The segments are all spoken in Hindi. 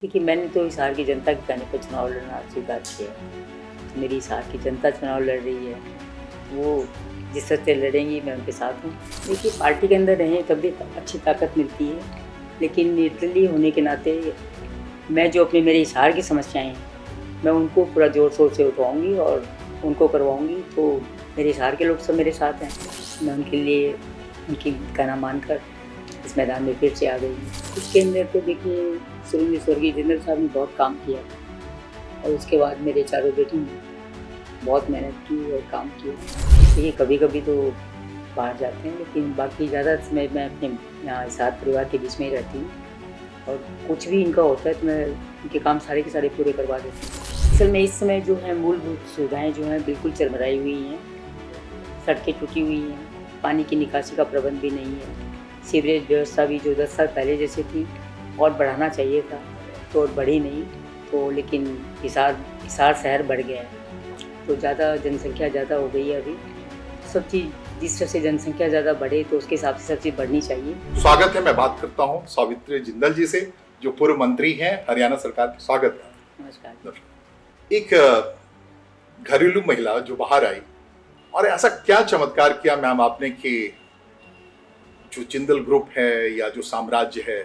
देखिए, मैंने तो हिसार की जनता के कहने पर चुनाव लड़ना स्वीकार किया है। मेरी हिसार की जनता चुनाव लड़ रही है, वो जिस तरह से लड़ेंगी मैं उनके साथ हूँ। देखिए, पार्टी के अंदर रहें तब भी अच्छी ताकत मिलती है, लेकिन निर्दलीय होने के नाते मैं जो अपनी मेरे हिसार की समस्याएँ हैं, मैं उनको पूरा ज़ोर-शोर से उठवाऊँगी और उनको करवाऊँगी, तो मेरे हिसार के लोग सब मेरे साथ हैं। मैं उनके लिए उनकी कहना मानकर इस मैदान में फिर से आ गई हूँ। इसके अंदर तो देखिए, शुरू में स्वर्गीय जिंदल साहब ने बहुत काम किया और उसके बाद मेरे चारों बेटियों ने बहुत मेहनत की और काम किया। देखिए, कभी-कभी तो बाहर जाते हैं, लेकिन बाकी ज़्यादा समय मैं अपने यहाँ हिसार परिवार के बीच में ही रहती हूँ और कुछ भी इनका होता है तो मैं इनके काम सारे के सारे पूरे करवा देती हूँ। असल में इस समय जो है मूलभूत सुविधाएँ जो हैं बिल्कुल चरमराई हुई हैं, सड़कें टूटी हुई हैं, पानी की निकासी का प्रबंध भी नहीं है, सीवरेज व्यवस्था भी जो 10 साल पहले जैसी थी और बढ़ाना चाहिए था, तो और बढ़ी नहीं, तो लेकिन हिसार हिसार शहर बढ़ गया है, तो ज़्यादा जनसंख्या ज़्यादा हो गई है अभी। सब चीज़ जिस तरह से जनसंख्या ज़्यादा बढ़े तो उसके हिसाब से सब चीज़ बढ़नी चाहिए। स्वागत है। मैं बात करता हूं सावित्री जिंदल जी से, जो पूर्व मंत्री हैं हरियाणा सरकार के। स्वागत है। नमस्कार। एक घरेलू महिला जो बाहर आई और ऐसा क्या चमत्कार किया मैम आपने कि जो जिंदल ग्रुप है या जो साम्राज्य है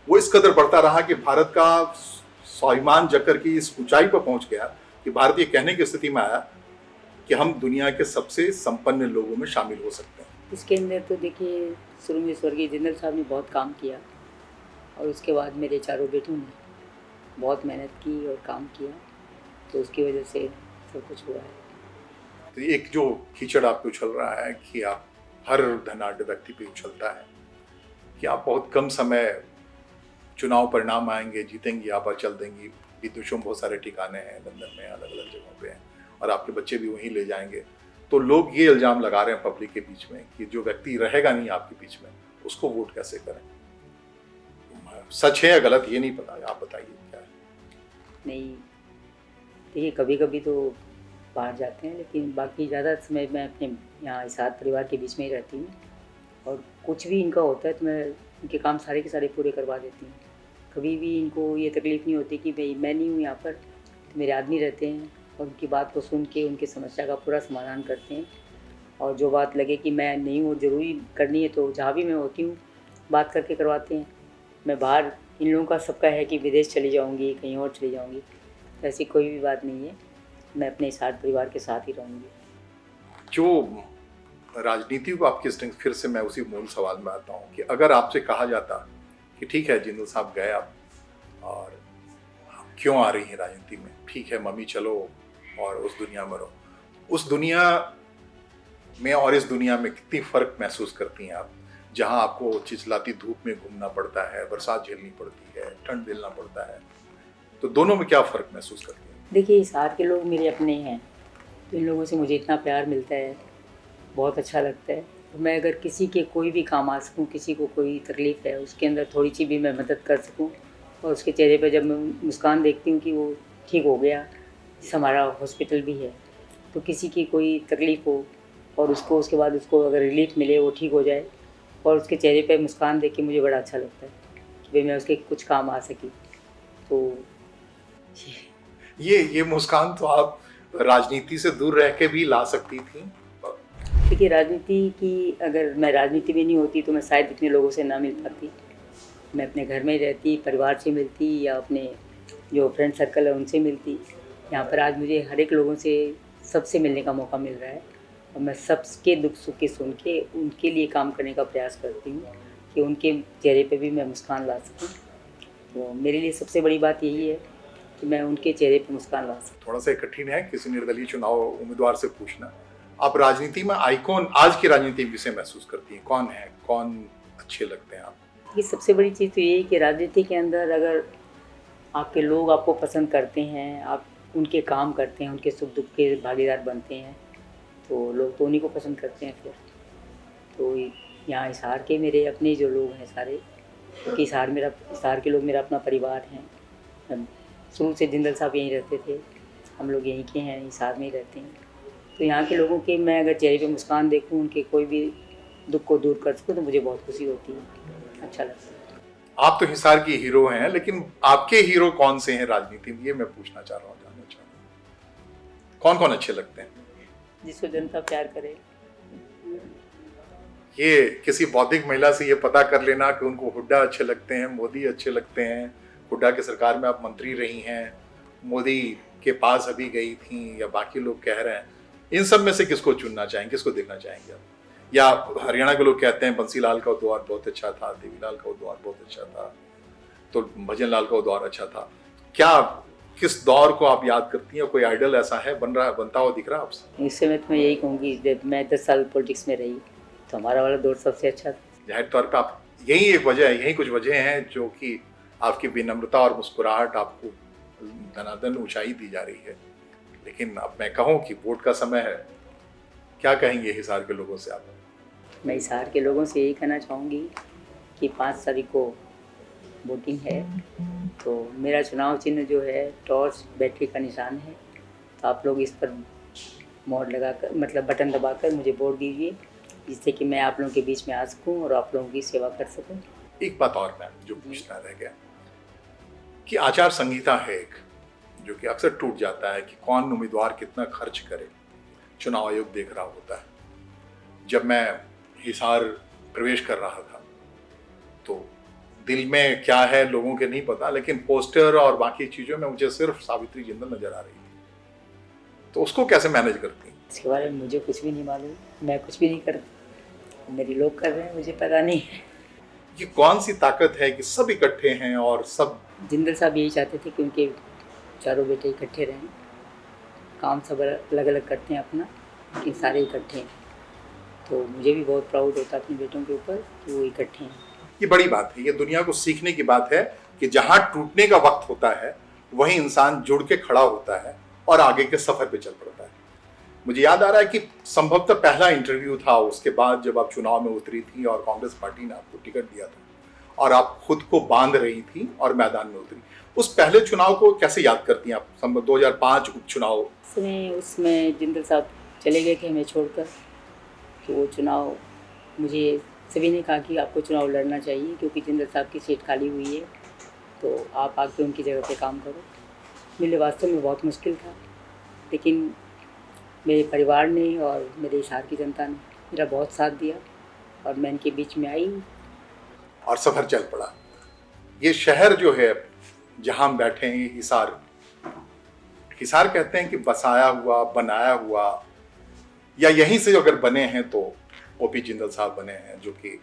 वो इस कदर बढ़ता रहा कि भारत का स्वाभिमान जकर की इस ऊंचाई पर पहुंच गया कि भारत ये कहने की स्थिति में आया कि हम दुनिया के सबसे संपन्न लोगों में शामिल हो सकते हैं। इसके अंदर तो देखिए, शुरू में स्वर्गीय जिंदल साहब ने बहुत काम किया और उसके बाद मेरे चारों बेटों ने बहुत मेहनत की और काम किया, तो उसकी वजह से सब कुछ हुआ है। तो एक जो कीचड़ आप पे उछल रहा है कि आप हर धनाढ्य व्यक्ति पे उछलता है कि आप बहुत कम समय चुनाव परिणाम आएंगे, जीतेंगी, आप और चल देंगी। विदेशों में बहुत सारे ठिकाने हैं, लंदन में अलग अलग जगहों पे हैं और आपके बच्चे भी वहीं ले जाएंगे। तो लोग ये इल्जाम लगा रहे हैं पब्लिक के बीच में कि जो व्यक्ति रहेगा नहीं आपके बीच में उसको वोट कैसे करें। सच है या गलत ये नहीं पता, आप बताइए क्या है। नहीं, देखिए, कभी-कभी तो बाहर जाते हैं, लेकिन बाकी ज़्यादा समय मैं अपने यहाँ हिसार परिवार के बीच में ही रहती हूँ और कुछ भी इनका होता है तो मैं इनके काम सारे के सारे पूरे करवा देती हूँ। कभी भी इनको ये तकलीफ़ नहीं होती कि भई मैं नहीं हूँ यहाँ पर, तो मेरे आदमी रहते हैं और उनकी बात को सुन के उनकी समस्या का पूरा समाधान करते हैं और जो बात लगे कि मैं नहीं हूँ, ज़रूरी करनी है, तो जहाँ भी मैं होती हूँ, बात करके करवाते हैं। मैं बाहर इन लोगों का सबका है कि विदेश चली जाऊँगी, कहीं और चली जाऊँगी, तो ऐसी कोई भी बात नहीं है। मैं अपने हिसार परिवार के साथ ही रहूँगी। जो राजनीति को आपकी स्ट्रेंथ, फिर से मैं उसी मूल सवाल में आता हूँ कि अगर आपसे कहा जाता कि ठीक है जिंदल साहब गए आप और क्यों आ रही हैं राजनीति में, ठीक है मम्मी चलो और उस दुनिया में रहो, उस दुनिया में और इस दुनिया में कितनी फर्क महसूस करती हैं आप, जहां आपको चिलचिलाती धूप में घूमना पड़ता है, बरसात झेलनी पड़ती है, ठंड झेलना पड़ता है, तो दोनों में क्या फर्क महसूस करती हैं? देखिए, हिसार के लोग मेरे अपने हैं, तो इन लोगों से मुझे इतना प्यार मिलता है, बहुत अच्छा लगता है। तो मैं अगर किसी के कोई भी काम आ सकूँ, किसी को कोई तकलीफ़ है, उसके अंदर थोड़ी-सी भी मैं मदद कर सकूँ और उसके चेहरे पे जब मैं मुस्कान देखती हूँ कि वो ठीक हो गया, जैसे हमारा हॉस्पिटल भी है, तो किसी की कोई तकलीफ़ हो और उसको उसके बाद उसको अगर रिलीफ़ मिले, वो ठीक हो जाए और उसके चेहरे पे मुस्कान देख के मुझे बड़ा अच्छा लगता है कि भई मैं उसके कुछ काम आ सकी। तो ये मुस्कान तो आप राजनीति से दूर रह के भी ला सकती थी। देखिए, राजनीति की अगर मैं राजनीति में नहीं होती तो मैं शायद इतने लोगों से ना मिल पाती। मैं अपने घर में ही रहती, परिवार से मिलती या अपने जो फ्रेंड सर्कल है उनसे मिलती। यहाँ पर आज मुझे हर एक लोगों से, सबसे मिलने का मौका मिल रहा है और मैं सबके दुख सुख की सुन के उनके लिए काम करने का प्रयास करती हूँ कि उनके चेहरे पे भी मैं मुस्कान ला सकूँ। तो मेरे लिए सबसे बड़ी बात यही है कि मैं उनके चेहरे पे मुस्कान ला सकूँ। थोड़ा सा कठिन है किसी निर्दलीय चुनाव उम्मीदवार से पूछना। आप राजनीति में आइकॉन, आज की राजनीति में किसे महसूस करती हैं, कौन है, कौन अच्छे लगते हैं आपको? ये सबसे बड़ी चीज़ तो यही है कि राजनीति के अंदर अगर आपके लोग आपको पसंद करते हैं, आप उनके काम करते हैं, उनके सुख दुख के भागीदार बनते हैं, तो लोग तो उन्हीं को पसंद करते हैं फिर। तो यहाँ हिसार के मेरे अपने जो लोग हैं सारे, क्योंकि हिसार के लोग मेरा अपना परिवार हैं। हम शुरू से जिंदल साहब यहीं रहते थे, हम लोग यहीं के हैं, हिसार में ही रहते हैं। तो यहाँ के लोगों के मैं अगर चेहरे पे मुस्कान देखूँ, उनके कोई भी दुःख को दूर कर सकूँ, तो मुझे बहुत खुशी होती है, अच्छा लगता है। आप तो हिसार की हीरो हैं, लेकिन आपके हीरो कौन से हैं राजनीति में, ये मैं पूछना चाह रहा हूँ, जानना चाह रहा हूँ। कौन कौन अच्छे लगते हैं? जिसको जनता प्यार करे। ये किसी बौद्धिक महिला से ये पता कर लेना कि उनको हुड्डा अच्छे लगते हैं, मोदी अच्छे लगते हैं। हुड्डा की सरकार में आप मंत्री रही हैं, मोदी के पास अभी गई थी, या बाकी लोग कह रहे हैं, इन सब में से किसको चुनना चाहेंगे, किसको देखना चाहेंगे आप? या हरियाणा के लोग कहते हैं बंसीलाल का दौर बहुत अच्छा था, देवीलाल का दौर बहुत अच्छा था, तो भजन लाल का दौर अच्छा था। क्या किस दौर को आप याद करती हैं? कोई आइडल ऐसा है बनता हुआ दिख रहा है आपसे? इससे मैं तुम्हें यही कहूँगी, जब मैं 10 साल पॉलिटिक्स में रही तो हमारा वाला दौर सबसे अच्छा था। जाहिर तौर पे आप, यही एक वजह है, यही कुछ वजह हैं जो कि आपकी विनम्रता और मुस्कुराहट आपको धनाधन ऊंचाई दी जा रही है। लेकिन अब मैं कहूँ कि वोट का समय है, क्या कहेंगे हिसार के लोगों से आप? मैं हिसार के लोगों से यही कहना चाहूँगी कि 5 तारीख को वोटिंग है, तो मेरा चुनाव चिन्ह जो है टॉर्च बैटरी का निशान है, तो आप लोग इस पर मोहर लगाकर, मतलब बटन दबाकर मुझे वोट दीजिए, जिससे कि मैं आप लोगों के बीच में आ सकूं और आप लोगों की सेवा कर सकूं। एक बात और मैं जो पूछना रह गया कि आचार संहिता है एक, जो कि अक्सर टूट जाता है कि कौन उम्मीदवार कितना खर्च करे, चुनाव आयोग देख रहा होता है। जब मैं हिसार प्रवेश कर रहा था तो दिल में क्या है लोगों के नहीं पता, लेकिन पोस्टर और बाकी चीज़ों में मुझे सिर्फ सावित्री जिंदल नजर आ रही थी। तो उसको कैसे मैनेज करती हैं? इसके बारे में मुझे कुछ भी नहीं मालूम, मैं कुछ भी नहीं करता, मेरे लोग कर रहे हैं, मुझे पता नहीं है। ये कौन सी ताकत है कि सब इकट्ठे हैं और सब? जिंदल साहब यही चाहते थे कि उनके चारों बेटे इकट्ठे रहें, काम सब अलग अलग करते हैं अपना, लेकिन सारे इकट्ठे हैं। तो मुझे भी बहुत प्राउड होता है अपने बेटों के ऊपर कि वो इकट्ठे हैं। ये बड़ी बात है, ये दुनिया को सीखने की बात है कि जहां टूटने का वक्त होता है वहीं इंसान जुड़ के खड़ा होता है और आगे के सफर पे चल पड़ता है। मुझे याद आ रहा है कि संभवतः पहला इंटरव्यू था उसके बाद जब आप चुनाव में उतरी थी और कांग्रेस पार्टी ने आपको टिकट दिया था और आप खुद को बांध रही थी और मैदान में उतरी। उस पहले चुनाव को कैसे याद करती हैं आप? 2005 उपचुनाव। उसमें जिंदल साहब चले गए थे हमें छोड़कर, तो वो चुनाव मुझे सभी ने कहा कि आपको चुनाव लड़ना चाहिए क्योंकि जिंदल साहब की सीट खाली हुई है, तो आप आके उनकी जगह पे काम करो। मेरे लिए वास्तव में बहुत मुश्किल था, लेकिन मेरे परिवार ने और मेरे हिसार की जनता ने मेरा बहुत साथ दिया और मैं इनके बीच में आई और सफर चल पड़ा। ये शहर जो है जहां हम बैठे हैं, हिसार, हिसार कहते हैं कि बसाया हुआ, बनाया हुआ, या यहीं से अगर बने हैं तो ओपी जिंदल साहब बने हैं, जो कि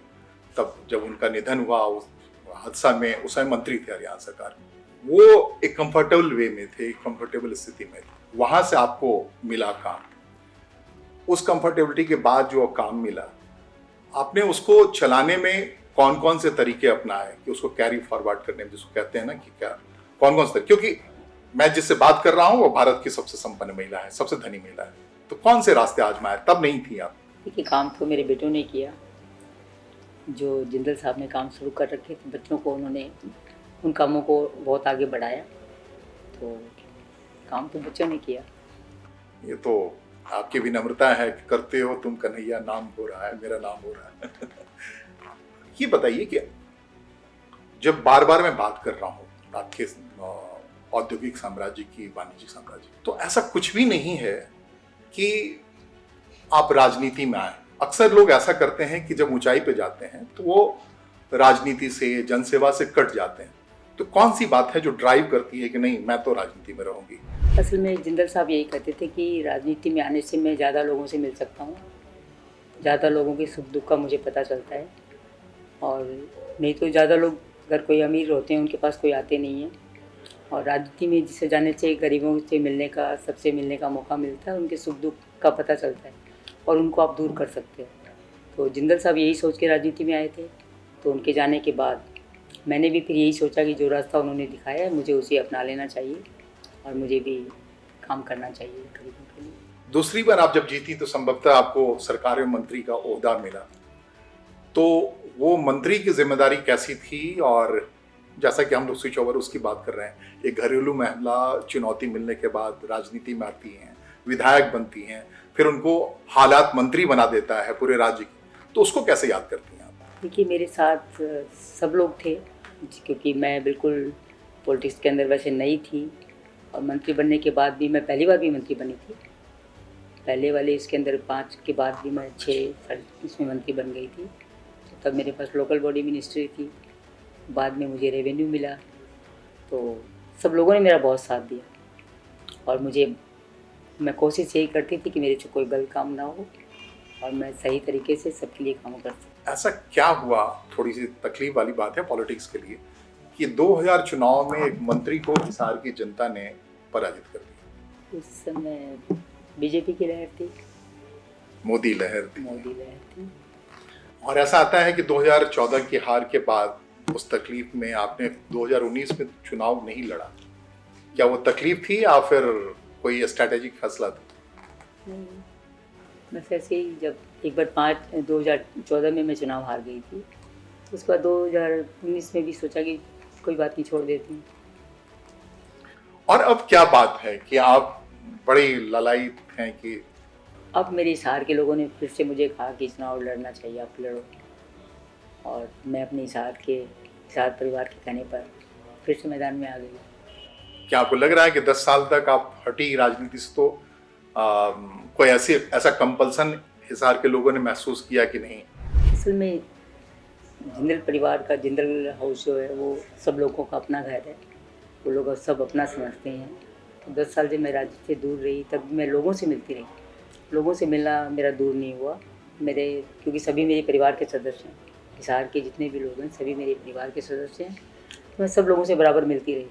तब जब उनका निधन हुआ उस हादसा में उस समय मंत्री थे हरियाणा सरकार में, वो एक कंफर्टेबल वे में थे, एक कंफर्टेबल स्थिति में थे। वहां से आपको मिला काम, उस कंफर्टेबिलिटी के बाद जो काम मिला, आपने उसको चलाने में कौन कौन से तरीके अपनाए कि उसको कैरी फॉरवर्ड करने में, जिसको कहते हैं ना कि क्या कौन कौन से, क्योंकि मैं जिससे बात कर रहा हूँ वो भारत की सबसे संपन्न महिला है, सबसे धनी महिला है, तो कौन से रास्ते आजमाए? तब नहीं थी आप? देखिए, काम तो मेरे बेटों ने किया, जो जिंदल साहब ने काम शुरू कर रखे थे, बच्चों को उन्होंने उन कामों को बहुत आगे बढ़ाया, तो काम तो बच्चों ने किया। ये तो आपकी विनम्रता है कि करते हो तुम कन्हैया, नाम हो रहा है, मेरा नाम हो रहा है। ये बताइए कि जब बार बार मैं बात कर रहा हूँ आपके औद्योगिक साम्राज्य की, वाणिज्यिक साम्राज्य, तो ऐसा कुछ भी नहीं है कि आप राजनीति में आए। अक्सर लोग ऐसा करते हैं कि जब ऊंचाई पे जाते हैं तो वो राजनीति से, जनसेवा से कट जाते हैं। तो कौन सी बात है जो ड्राइव करती है कि नहीं मैं तो राजनीति में रहूंगी? असल में जिंदल साहब यही कहते थे कि राजनीति में आने से मैं ज़्यादा लोगों से मिल सकता हूँ, ज़्यादा लोगों के सुख दुख का मुझे पता चलता है, और नहीं तो ज़्यादा लोग अगर कोई अमीर होते हैं उनके पास कोई आते नहीं है, और राजनीति में जिसे जाने से गरीबों से मिलने का, सबसे मिलने का मौका मिलता है, उनके सुख दुख का पता चलता है और उनको आप दूर कर सकते हो। तो जिंदल साहब यही सोच के राजनीति में आए थे, तो उनके जाने के बाद मैंने भी फिर यही सोचा कि जो रास्ता उन्होंने दिखाया है मुझे उसे अपना लेना चाहिए और मुझे भी काम करना चाहिए गरीबों के लिए। दूसरी बार आप जब जीती तो संभवतः आपको सरकार में मंत्री का ओहदा मिला, तो वो मंत्री की जिम्मेदारी कैसी थी? और जैसा कि हम लोग स्विच ओवर उसकी बात कर रहे हैं, एक घरेलू महिला चुनौती मिलने के बाद राजनीति में आती हैं, विधायक बनती हैं, फिर उनको हालात मंत्री बना देता है पूरे राज्य की, तो उसको कैसे याद करती हैं आप? देखिए, मेरे साथ सब लोग थे, क्योंकि मैं बिल्कुल पॉलिटिक्स के अंदर वैसे नई थी, और मंत्री बनने के बाद भी मैं पहली बार भी मंत्री बनी थी। पहले वाले इसके अंदर 5 के बाद भी मैं 6 इसमें मंत्री बन गई थी। तो तब मेरे पास लोकल बॉडी मिनिस्ट्री थी, बाद में मुझे रेवेन्यू मिला। तो सब लोगों ने मेरा बहुत साथ दिया, और मैं कोशिश यही करती थी कि मेरे से कोई गलत काम ना हो और मैं सही तरीके से सबके लिए काम कर सकूँ। ऐसा क्या हुआ, थोड़ी सी तकलीफ वाली बात है पॉलिटिक्स के लिए, कि 2000 चुनाव में एक मंत्री को हिसार की जनता ने पराजित कर दिया? उस समय बीजेपी की लहर थी, मोदी लहर थी। मोदी लहर थी। और ऐसा आता है कि 2014 की हार के बाद उस तकलीफ में आपने 2019 में चुनाव नहीं लड़ा। क्या वो तकलीफ थी या फिर कोई स्ट्रैटेजिक फैसला था? नहीं, बस ऐसे ही जब एक बार 2014 में मैं चुनाव हार गई थी, उसके बाद 2019 में भी सोचा कि कोई बात नहीं, छोड़ देती हूँ। और अब क्या बात है कि आप बड़ी ललायित हैं कि अब मेरे हिसार के लोगों ने फिर से मुझे कहा कि चुनाव लड़ना चाहिए, आप लड़ो। और मैं अपने हिसार परिवार के कहने पर फिर से मैदान में आ गई। क्या आपको लग रहा है कि 10 साल तक आप हटी राजनीति से, तो कोई ऐसा कंपल्सन हिसार के लोगों ने महसूस किया कि नहीं? असल में जिंदल परिवार का, जिंदल हाउस जो है वो सब लोगों का अपना घर है, वो लोग सब अपना समझते हैं। तो 10 साल जब मैं राजनीति से दूर रही, तब मैं लोगों से मिलती रही। लोगों से मिलना मेरा दूर नहीं हुआ, क्योंकि सभी मेरे परिवार के सदस्य हैं। हिसार के जितने भी लोग हैं सभी मेरे परिवार के सदस्य हैं, तो मैं सब लोगों से बराबर मिलती रही।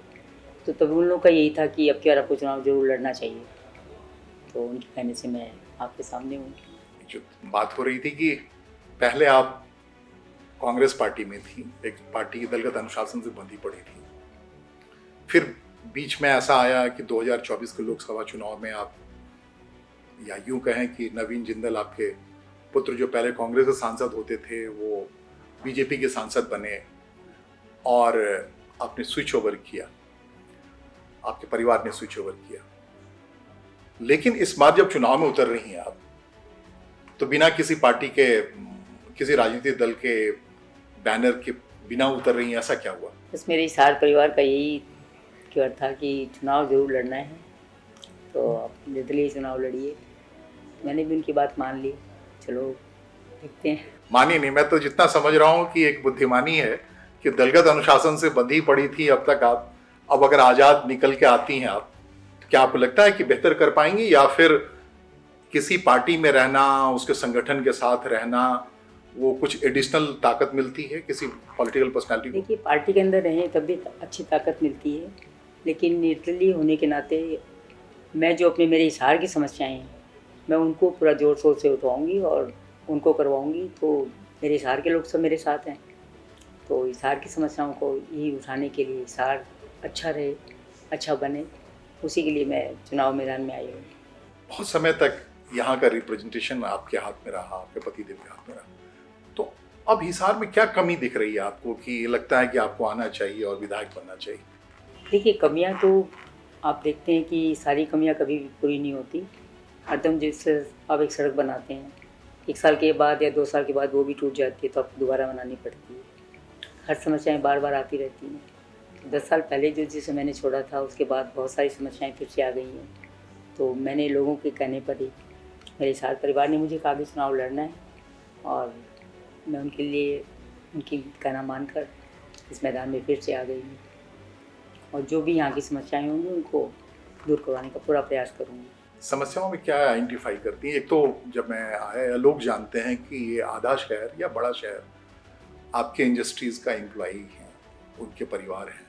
तो तब उन लोगों का यही था कि अब की बार आपको चुनाव जरूर लड़ना चाहिए। तो उनके कहने से मैं आपके सामने हूँ। जो बात हो रही थी कि पहले आप कांग्रेस पार्टी में थी, एक पार्टी की दलगत अनुशासन से बंधी पड़ी थी, फिर बीच में ऐसा आया कि 2024 के लोकसभा चुनाव में आप, या यूं कहें कि नवीन जिंदल आपके पुत्र जो पहले कांग्रेस के सांसद होते थे वो बीजेपी के सांसद बने और आपने स्विच ओवर किया, आपके परिवार ने स्विच ओवर किया। लेकिन इस बार जब चुनाव में उतर रही हैं आप, तो बिना किसी पार्टी के, किसी राजनीतिक दल के बैनर के बिना उतर रही हैं, ऐसा क्या हुआ? बस मेरे हिसार परिवार का यही क्यों था कि चुनाव जरूर लड़ना है, तो आप निर्दलीय चुनाव लड़िए। मैंने भी उनकी बात मान ली, चलो देखते हैं। मानी नहीं, मैं तो जितना समझ रहा हूँ कि एक बुद्धिमानी है कि दलगत अनुशासन से बंधी पड़ी थी अब तक आप, अब अगर आज़ाद निकल के आती हैं आप, तो क्या आपको लगता है कि बेहतर कर पाएंगी, या फिर किसी पार्टी में रहना, उसके संगठन के साथ रहना, वो कुछ एडिशनल ताकत मिलती है किसी पॉलिटिकल पर्सनालिटी को? देखिए, पार्टी के अंदर रहें तब भी अच्छी ताकत मिलती है, लेकिन निर्दलीय होने के नाते मैं जो मेरे हिसार की समस्याएं हैं, मैं उनको पूरा जोर शोर से उठवाऊंगी और उनको करवाऊंगी। तो मेरे हिसार के लोग सब मेरे साथ हैं, तो हिसार की समस्याओं को ही उठाने के लिए, हिसार अच्छा रहे, अच्छा बने, उसी के लिए मैं चुनाव मैदान में आई हूँ। बहुत समय तक यहाँ का रिप्रेजेंटेशन आपके हाथ में रहा, आपके पतिदेव के हाथ में रहा, तो अब हिसार में क्या कमी दिख रही है आपको कि लगता है कि आपको आना चाहिए और विधायक बनना चाहिए? देखिए, कमियां तो आप देखते हैं कि सारी कमियां कभी भी पूरी नहीं होती। हरदम जैसे आप एक सड़क बनाते हैं, 1 साल के बाद या 2 साल के बाद वो भी टूट जाती है, तो आपको दोबारा बनानी पड़ती है। हर समस्याएं बार बार आती रहती हैं। 10 साल पहले जिसे मैंने छोड़ा था, उसके बाद बहुत सारी समस्याएं फिर से आ गई हैं। तो मैंने लोगों के कहने पर ही, मेरे हिसार परिवार ने मुझे कहा कि चुनाव लड़ना है, और मैं उनके लिए उनकी कहना मानकर इस मैदान में फिर से आ गई हूँ। और जो भी यहाँ की समस्याएं होंगी उनको दूर करवाने का पूरा प्रयास करूँगी। समस्याओं में क्या आइडेंटिफाई करती हैं? एक तो जब मैं आया, लोग जानते हैं कि ये आधा शहर या बड़ा शहर आपके इंडस्ट्रीज़ का एम्प्लॉई हैं, उनके परिवार हैं,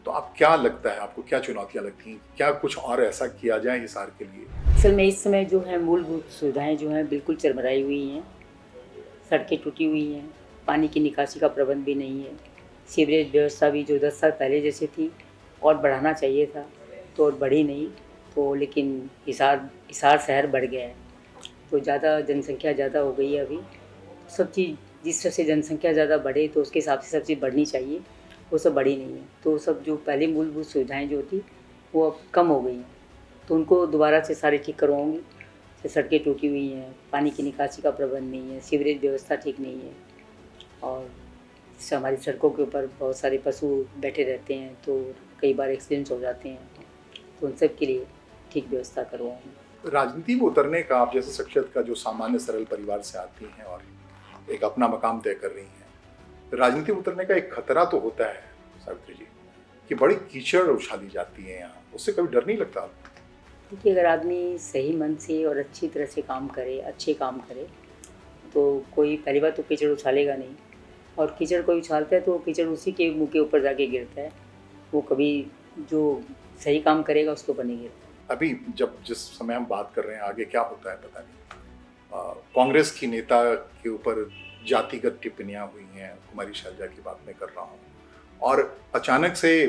तो आप क्या लगता है, आपको क्या चुनौतियाँ लगती हैं? क्या कुछ और ऐसा किया जाए हिसार के लिए? असल में इस समय जो है मूलभूत सुविधाएं जो हैं बिल्कुल चरमराई हुई हैं। सड़कें टूटी हुई हैं, पानी की निकासी का प्रबंध भी नहीं है, सीवरेज व्यवस्था भी जो 10 साल पहले जैसे थी और बढ़ाना चाहिए था तो और बढ़ी नहीं। तो लेकिन हिसार शहर बढ़ गया है, तो ज़्यादा जनसंख्या ज़्यादा हो गई है अभी। सब चीज़ जिस तरह से जनसंख्या ज़्यादा बढ़े तो उसके हिसाब से सब चीज़ बढ़नी चाहिए, वो सब बढ़ी नहीं है। तो सब जो पहले मूलभूत सुविधाएं जो थी वो अब कम हो गई हैं, तो उनको दोबारा से सारे ठीक करवाऊँगी। जैसे सड़कें टूटी हुई हैं, पानी की निकासी का प्रबंध नहीं है, सीवरेज व्यवस्था ठीक नहीं है, और जैसे हमारी सड़कों के ऊपर बहुत सारे पशु बैठे रहते हैं तो कई बार एक्सीडेंट्स हो जाते हैं, तो उन सब के लिए ठीक व्यवस्था करवाऊँ। राजनीति में उतरने का आप जैसे शख्सियत का जो सामान्य सरल परिवार से आती हैं और एक अपना मकाम तय कर रही हैं, राजनीति में उतरने का एक खतरा तो होता है सावित्री जी कि बड़ी कीचड़ उछाली जाती है यहाँ, उससे कभी डर नहीं लगता आपको? देखिए, अगर आदमी सही मन से और अच्छी तरह से काम करे, अच्छे काम करे, तो कोई पहली बात तो कीचड़ उछालेगा नहीं, और कीचड़ कोई उछालता है तो कीचड़ उसी के मुंह के ऊपर जाके गिरता है, वो कभी जो सही काम करेगा उसके ऊपर नहीं गिरता। अभी जिस समय हम बात कर रहे हैं आगे क्या होता है पता नहीं। कांग्रेस की नेता के ऊपर जातिगत टिप्पणियां हुई हैं, कुमारी शैलजा की बात मैं कर रहा हूँ, और अचानक से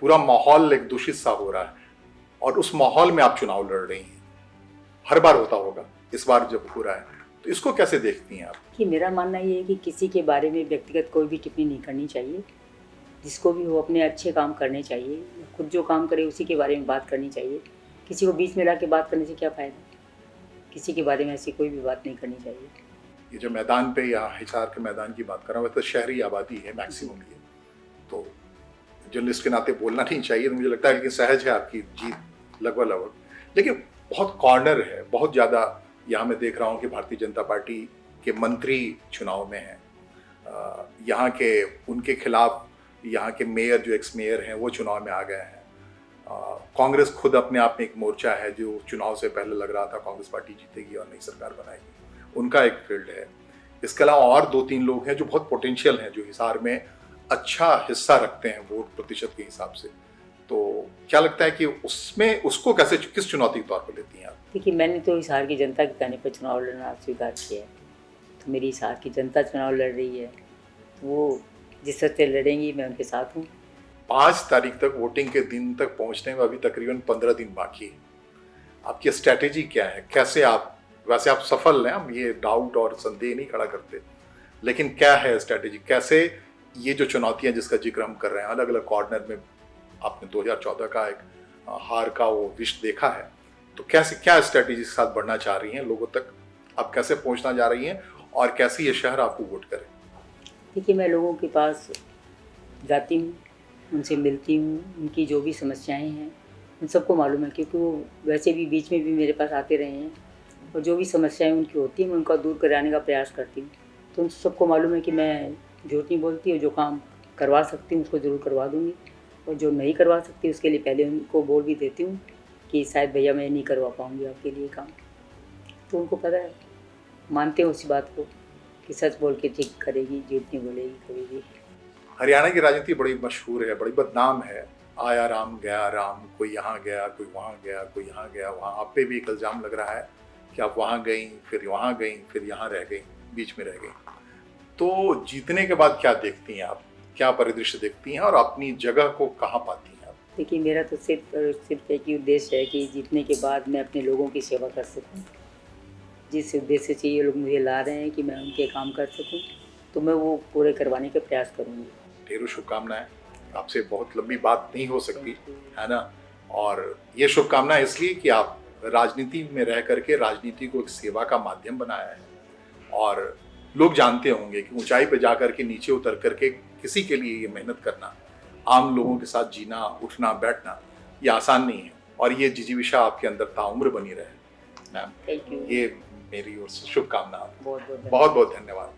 पूरा माहौल एक दूषित सा हो रहा है, और उस माहौल में आप चुनाव लड़ रही हैं। हर बार होता होगा, इस बार जब हो रहा है तो इसको कैसे देखती हैं आप? कि मेरा मानना ये है कि किसी के बारे में व्यक्तिगत कोई भी टिप्पणी नहीं करनी चाहिए। जिसको भी हो अपने अच्छे काम करने चाहिए, खुद जो काम करे उसी के बारे में बात करनी चाहिए। किसी को बीच में ला के बात करने से क्या फ़ायदा? किसी के बारे में ऐसी कोई भी बात नहीं करनी चाहिए। ये जो मैदान पे या हिसार के मैदान की बात कर रहा हूँ, वैसे शहरी आबादी है मैक्सिमम ये, तो जर्नलिस्ट के नाते बोलना नहीं चाहिए, तो मुझे लगता है, लेकिन सहज है आपकी जीत लगभग। लेकिन बहुत कॉर्नर है, बहुत ज़्यादा यहाँ मैं देख रहा हूँ कि भारतीय जनता पार्टी के मंत्री चुनाव में हैं, यहाँ के उनके खिलाफ यहाँ के मेयर जो एक्स मेयर हैं वो चुनाव में आ गए हैं। कांग्रेस खुद अपने आप में एक मोर्चा है जो चुनाव से पहले लग रहा था कांग्रेस पार्टी जीतेगी और नई सरकार बनाएगी, उनका एक फील्ड है। इसके अलावा और 2-3 लोग हैं जो बहुत पोटेंशियल हैं, जो हिसार में अच्छा हिस्सा रखते हैं वोट प्रतिशत के हिसाब से। तो क्या लगता है कि उसमें उसको कैसे, किस चुनौती के तौर पर लेती हैं आप? देखिए, मैंने तो हिसार की जनता के कहने पर चुनाव लड़ना स्वीकार किया है, तो मेरी हिसार की जनता चुनाव लड़ रही है, तो वो जिस तरह से लड़ेंगी मैं उनके साथ हूँ। 5 तारीख तक वोटिंग के दिन तक पहुंचने में अभी तकरीबन 15 दिन बाकी है। आपकी स्ट्रैटेजी क्या है? कैसे आप, वैसे आप सफल हैं, हम ये डाउट और संदेह नहीं खड़ा करते, लेकिन क्या है स्ट्रैटेजी? कैसे ये जो चुनौतियां जिसका जिक्र हम कर रहे हैं, अलग अलग कॉर्नर में आपने 2014 का एक हार का वो विष देखा है, तो कैसे, क्या स्ट्रैटेजी के साथ बढ़ना चाह रही हैं लोगों तक? आप कैसे पहुंचना जा रही हैं और कैसे ये शहर आपको वोट करे? देखिए, मैं लोगों के पास जाती हूँ, उनसे मिलती हूँ, उनकी जो भी समस्याएं हैं उन सबको मालूम है, क्योंकि वो वैसे भी बीच में भी मेरे पास आते रहे हैं, और जो भी समस्याएं उनकी होती हैं मैं उनका दूर कराने का प्रयास करती हूँ। तो उन सबको मालूम है कि मैं झूठ नहीं बोलती, और जो काम करवा सकती हूँ उसको ज़रूर करवा दूँगी, और जो नहीं करवा सकती उसके लिए पहले उनको बोल भी देती हूँ कि शायद भैया मैं नहीं करवा पाऊँगी आपके लिए काम। तो उनको पता है, मानते हैं उसी बात को कि सच बोल के ठीक करेगी, झूठ नहीं बोलेगी कभी भी। हरियाणा की राजनीति बड़ी मशहूर है, बड़ी बदनाम है। आया राम गया राम, कोई यहाँ गया, कोई वहाँ गया, कोई यहाँ गया, वहाँ। आप पे भी एक इल्ज़ाम लग रहा है कि आप वहाँ गई, फिर वहाँ गई, फिर यहाँ रह गई, बीच में रह गई। तो जीतने के बाद क्या देखती हैं आप? क्या परिदृश्य देखती हैं और अपनी जगह को कहाँ पाती हैं आप? देखिए, मेरा तो सिर्फ एक ही उद्देश्य है कि जीतने के बाद मैं अपने लोगों की सेवा कर सकूं। जिस उद्देश्य से ये लोग मुझे ला रहे हैं कि मैं उनके काम कर सकूं, तो मैं वो पूरे करवाने का प्रयास करूंगी। ढेरों शुभकामनाएं। आपसे बहुत लंबी बात नहीं हो सकती है ना, और ये शुभकामनाएं इसलिए कि आप राजनीति में रह करके राजनीति को एक सेवा का माध्यम बनाया है, और लोग जानते होंगे कि ऊंचाई पे जाकर के नीचे उतर करके किसी के लिए ये मेहनत करना, आम लोगों के साथ जीना, उठना बैठना, ये आसान नहीं है, और ये जिजीविषा आपके अंदर ताउम्र बनी रहे मैम। Thank you. ये मेरी ओर से शुभकामना। बहुत बहुत बहुत धन्यवाद।